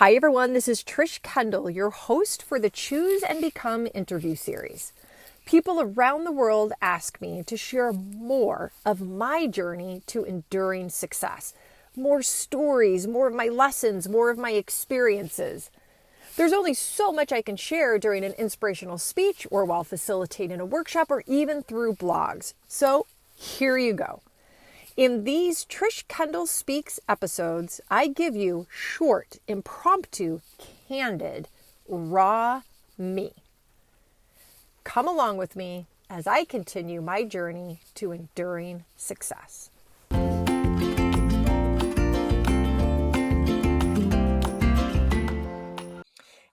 Hi everyone, this is Trish Kendall, your host for the Choose and Become interview series. People around the world ask me to share more of my journey to enduring success. More stories, more of my lessons, more of my experiences. There's only so much I can share during an inspirational speech or while facilitating a workshop or even through blogs. So here you go. In these Trish Kendall Speaks episodes, I give you short, impromptu, candid, raw me. Come along with me as I continue my journey to enduring success.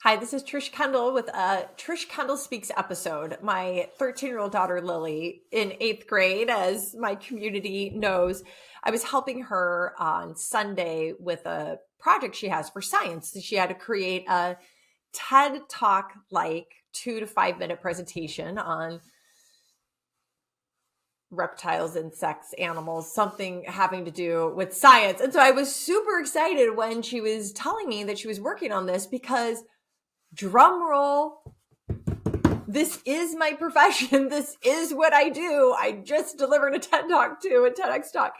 Hi, this is Trish Kendall with a Trish Kendall Speaks episode. My 13-year-old daughter, Lily, in 8th grade, as my community knows, I was helping her on Sunday with a project she has for science. She had to create a TED Talk-like 2 to 5 minute presentation on reptiles, insects, animals, something having to do with science. And so I was super excited when she was telling me that she was working on this because drum roll, this is my profession. This is what I do. I just delivered a TED Talk too, a TEDx talk.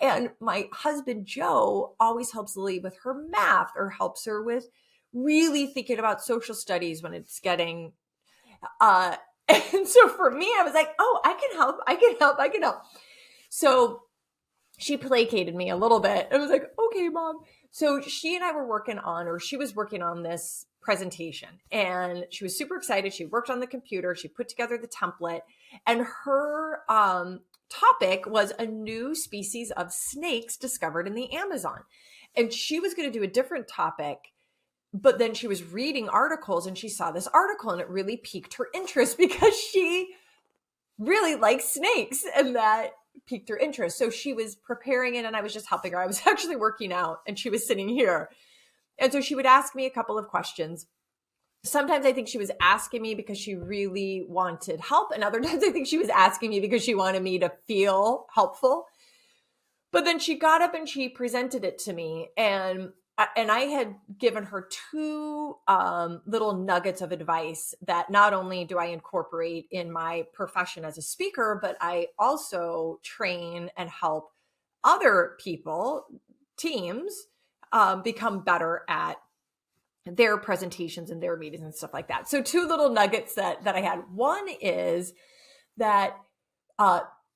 And my husband, Joe, always helps Lily with her math or helps her with really thinking about social studies when it's getting, and so for me, I was like, oh, I can help. So she placated me a little bit. I was like, okay, Mom. So she and I were she was working on this presentation and she was super excited. She worked on the computer. She put together the template and her topic was a new species of snakes discovered in the Amazon. And she was going to do a different topic, but then she was reading articles and she saw this article and it really piqued her interest because she really likes snakes and that piqued her interest. So she was preparing it and I was just helping her. I was actually working out and she was sitting here. And so she would ask me a couple of questions. Sometimes I think she was asking me because she really wanted help. And other times I think she was asking me because she wanted me to feel helpful. But then she got up and she presented it to me. And I had given her two little nuggets of advice that not only do I incorporate in my profession as a speaker, but I also train and help other people, teams, become better at their presentations and their meetings and stuff like that. So two little nuggets that I had. One is that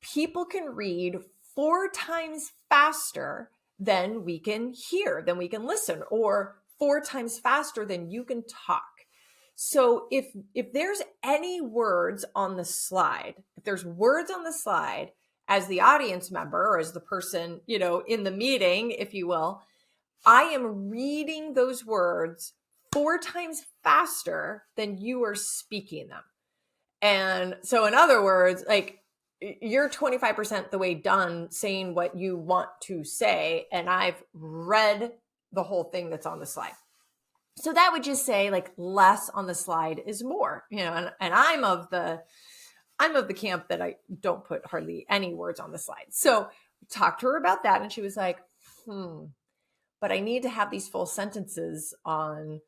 people can read 4 times faster than we can hear, than we can listen, or 4 times faster than you can talk. So if there's any words on the slide, if there's words on the slide as the audience member or as the person, in the meeting, if you will, I am reading those words 4 times faster than you are speaking them. And so in other words, like, you're 25% the way done saying what you want to say. And I've read the whole thing that's on the slide. So that would just say like less on the slide is more, and I'm of the camp that I don't put hardly any words on the slide. So I talked to her about that and she was like, but I need to have these full sentences on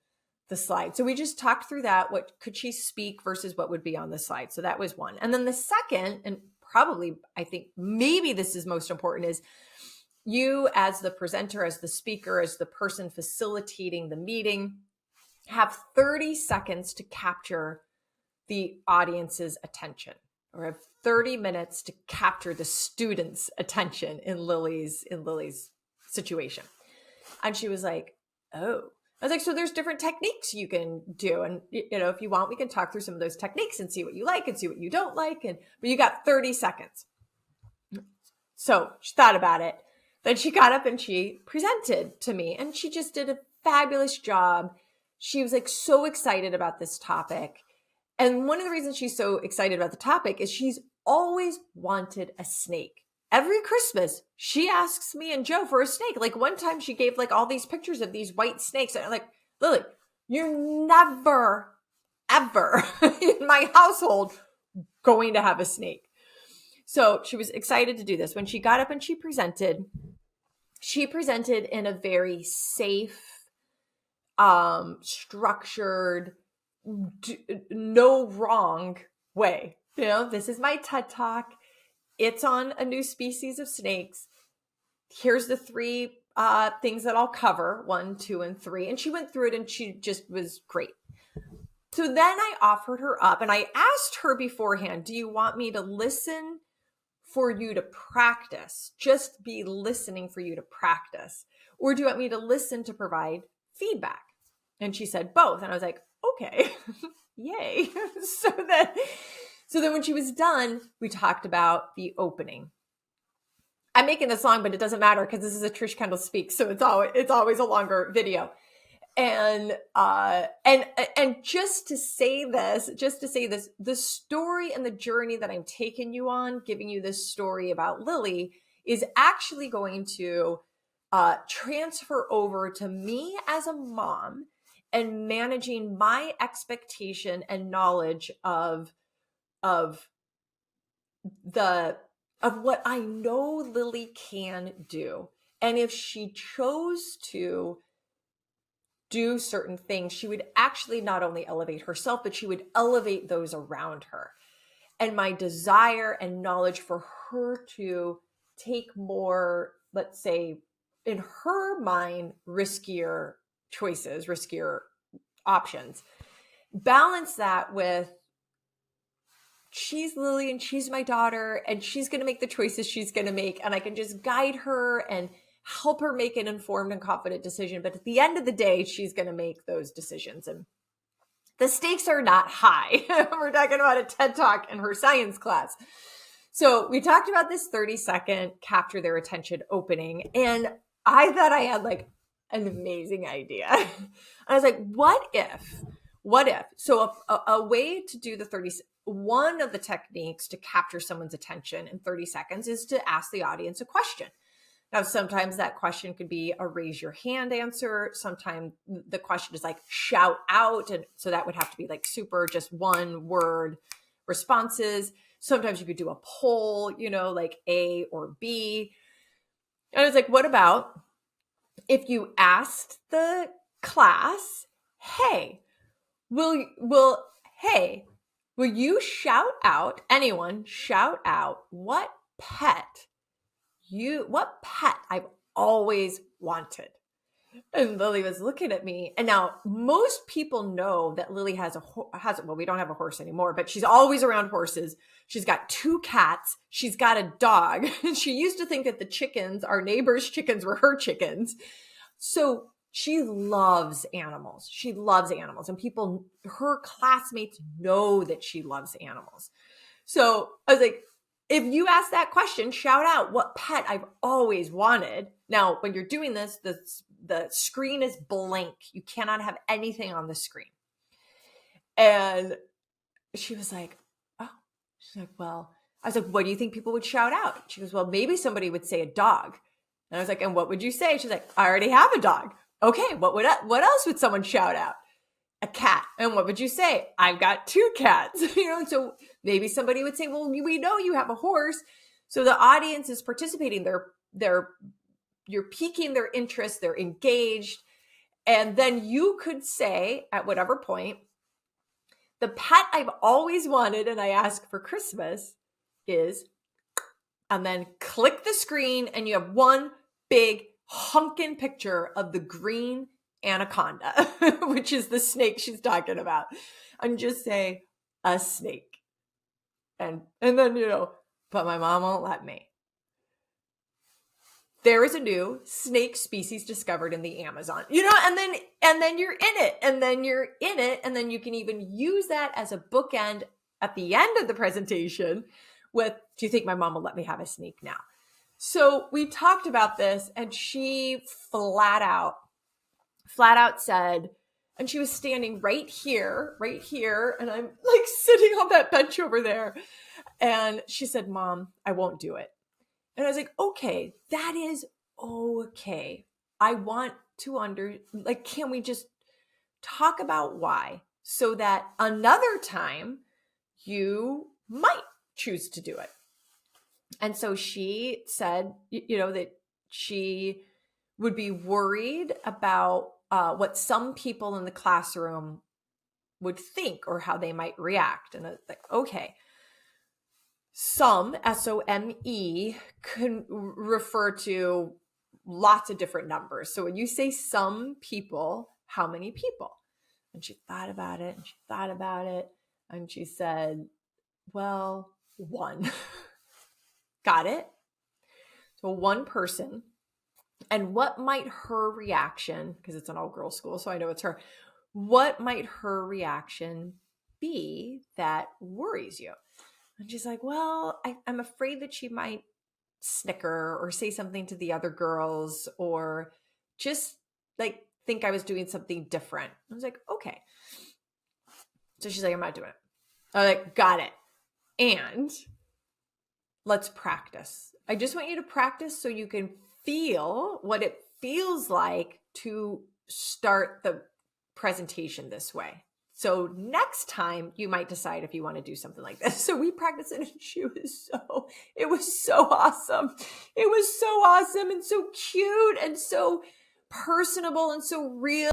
the slide. So we just talked through that. What could she speak versus what would be on the slide? So that was one. And then the second, and probably, I think maybe this is most important, is you as the presenter, as the speaker, as the person facilitating the meeting, have 30 seconds to capture the audience's attention, or have 30 minutes to capture the student's attention in Lily's situation. And she was like, oh. I was like, so there's different techniques you can do. And, if you want, we can talk through some of those techniques and see what you like and see what you don't like. But you got 30 seconds. So she thought about it. Then she got up and she presented to me and she just did a fabulous job. She was like so excited about this topic. And one of the reasons she's so excited about the topic is she's always wanted a snake. Every Christmas, she asks me and Joe for a snake. Like one time she gave like all these pictures of these white snakes. And I'm like, Lily, you're never, ever in my household going to have a snake. So she was excited to do this. When she got up and she presented in a very safe, structured, no wrong way. You know, this is my TED Talk. It's on a new species of snakes. Here's the 3 things that I'll cover, 1, 2, and 3. And she went through it and she just was great. So then I offered her up and I asked her beforehand, do you want me to listen for you to practice? Just be listening for you to practice. Or do you want me to listen to provide feedback? And she said both. And I was like, okay, yay. So then when she was done, we talked about the opening. I'm making this long, but it doesn't matter because this is a Trish Kendall Speaks. So it's always a longer video. And just to say this, the story and the journey that I'm taking you on, giving you this story about Lily, is actually going to transfer over to me as a mom and managing my expectation and knowledge of what I know Lily can do. And if she chose to do certain things, she would actually not only elevate herself, but she would elevate those around her. And my desire and knowledge for her to take more, let's say, in her mind, riskier choices, riskier options, balance that with, she's Lily and she's my daughter and she's going to make the choices she's going to make. And I can just guide her and help her make an informed and confident decision. But at the end of the day, she's going to make those decisions. And the stakes are not high. We're talking about a TED Talk in her science class. So we talked about this 30-second capture their attention opening. And I thought I had like an amazing idea. I was like, what if? So a way to do the 30, one of the techniques to capture someone's attention in 30 seconds is to ask the audience a question. Now, sometimes that question could be a raise your hand answer. Sometimes the question is like shout out. And so that would have to be like super just one word responses. Sometimes you could do a poll, like A or B. And I was like, what about if you asked the class, hey, will you shout out, anyone shout out what pet I've always wanted? And Lily was looking at me. And now most people know that Lily well, we don't have a horse anymore, but she's always around horses. She's got 2 cats. She's got a dog. And she used to think that the chickens, our neighbors' chickens, were her chickens. So she loves animals. And her classmates know that she loves animals. So I was like, if you ask that question, shout out what pet I've always wanted. Now, when you're doing this, the screen is blank. You cannot have anything on the screen. And she was like, oh, she's like, well, I was like, what do you think people would shout out? She goes, well, maybe somebody would say a dog. And I was like, and what would you say? She's like, I already have a dog. Okay, what else would someone shout out? A cat. And what would you say? I've got 2 cats. So maybe somebody would say, well, we know you have a horse. So the audience is participating. You're piquing their interest. They're engaged. And then you could say at whatever point, the pet I've always wanted and I ask for Christmas is, and then click the screen and you have one big hunkin' picture of the green anaconda, which is the snake she's talking about. And just say a snake. And then, but my mom won't let me. There is a new snake species discovered in the Amazon, and then you're in it, and then you can even use that as a bookend at the end of the presentation with, do you think my mom will let me have a snake now? So we talked about this and she flat out said, and she was standing right here, and I'm like sitting on that bench over there. And she said, Mom, I won't do it. And I was like, okay, that is okay. I want to can we just talk about why, so that another time you might choose to do it. And so she said, that she would be worried about what some people in the classroom would think or how they might react. And I was like, okay. Some, S-O-M-E, can refer to lots of different numbers. So when you say some people, how many people? And she thought about it and she thought about it. And she said, well, one. Got it? So one person. And what might her reaction, because it's an all-girls school, so I know it's her, what might her reaction be that worries you? And she's like, well, I'm afraid that she might snicker or say something to the other girls or just like think I was doing something different. I was like, okay. So she's like, I'm not doing it. I was like, got it. And let's practice. I just want you to practice so you can feel what it feels like to start the presentation this way. So next time you might decide if you want to do something like this. So we practiced it and it was so awesome. It was so awesome and so cute and so personable and so real.